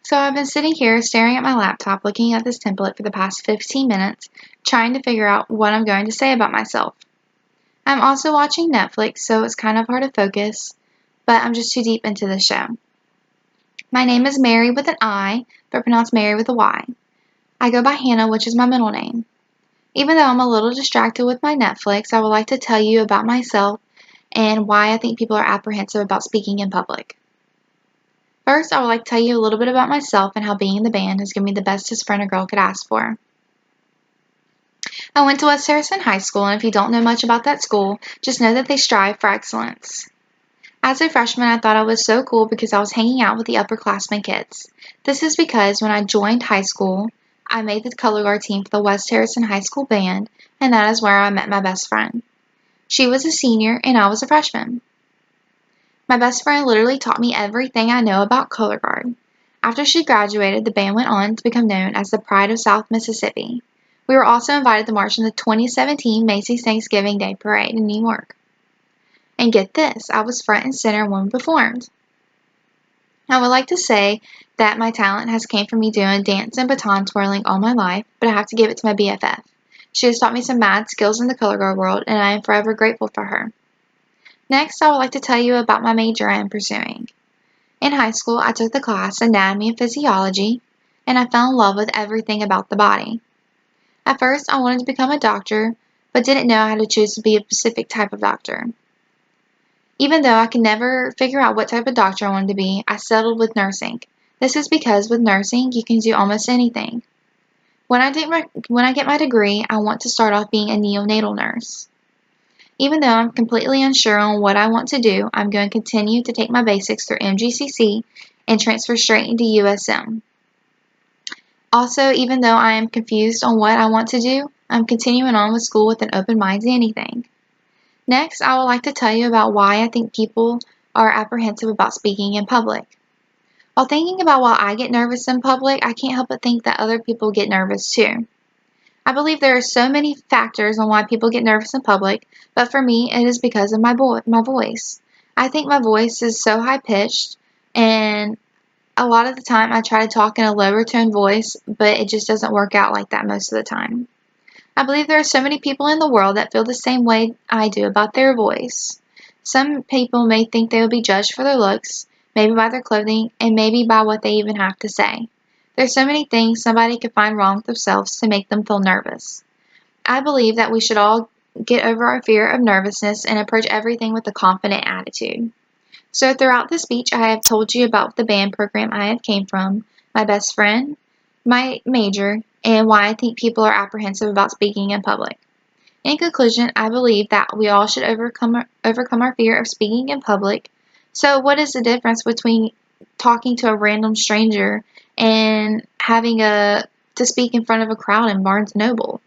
So I've been sitting here staring at my laptop looking at this template for the past 15 minutes, trying to figure out what I'm going to say about myself. I'm also watching Netflix, so it's kind of hard to focus, but I'm just too deep into the show. My name is Mary with an I, but pronounced Mary with a Y. I go by Hannah, which is my middle name. Even though I'm a little distracted with my Netflix, I would like to tell you about myself and why I think people are apprehensive about speaking in public. First, I would like to tell you a little bit about myself and how being in the band has given me the bestest friend a girl could ask for. I went to West Harrison High School, and if you don't know much about that school, just know that they strive for excellence. As a freshman, I thought I was so cool because I was hanging out with the upperclassmen kids. This is because when I joined high school, I made the color guard team for the West Harrison High School band, and that is where I met my best friend. She was a senior, and I was a freshman. My best friend literally taught me everything I know about color guard. After she graduated, the band went on to become known as the Pride of South Mississippi. We were also invited to march in the 2017 Macy's Thanksgiving Day Parade in New York. And get this, I was front and center when we performed. I would like to say that my talent has came from me doing dance and baton twirling all my life, but I have to give it to my BFF. She has taught me some mad skills in the color guard world, and I am forever grateful for her. Next, I would like to tell you about my major I am pursuing. In high school, I took the class Anatomy and Physiology, and I fell in love with everything about the body. At first, I wanted to become a doctor, but didn't know how to choose to be a specific type of doctor. Even though I could never figure out what type of doctor I wanted to be, I settled with nursing. This is because with nursing, you can do almost anything. When I get my degree, I want to start off being a neonatal nurse. Even though I'm completely unsure on what I want to do, I'm going to continue to take my basics through MGCC and transfer straight into USM. Also, even though I am confused on what I want to do, I'm continuing on with school with an open mind to anything. Next, I would like to tell you about why I think people are apprehensive about speaking in public. While thinking about why I get nervous in public, I can't help but think that other people get nervous too. I believe there are so many factors on why people get nervous in public, but for me, it is because of my voice. I think my voice is so high-pitched, and a lot of the time I try to talk in a lower tone voice, but it just doesn't work out like that most of the time. I believe there are so many people in the world that feel the same way I do about their voice. Some people may think they will be judged for their looks, maybe by their clothing, and maybe by what they even have to say. There's so many things somebody could find wrong with themselves to make them feel nervous. I believe that we should all get over our fear of nervousness and approach everything with a confident attitude. So throughout this speech, I have told you about the band program I have came from, my best friend, my major, and why I think people are apprehensive about speaking in public. In conclusion, I believe that we all should overcome our fear of speaking in public. So what is the difference between talking to a random stranger and having to speak in front of a crowd in Barnes & Noble?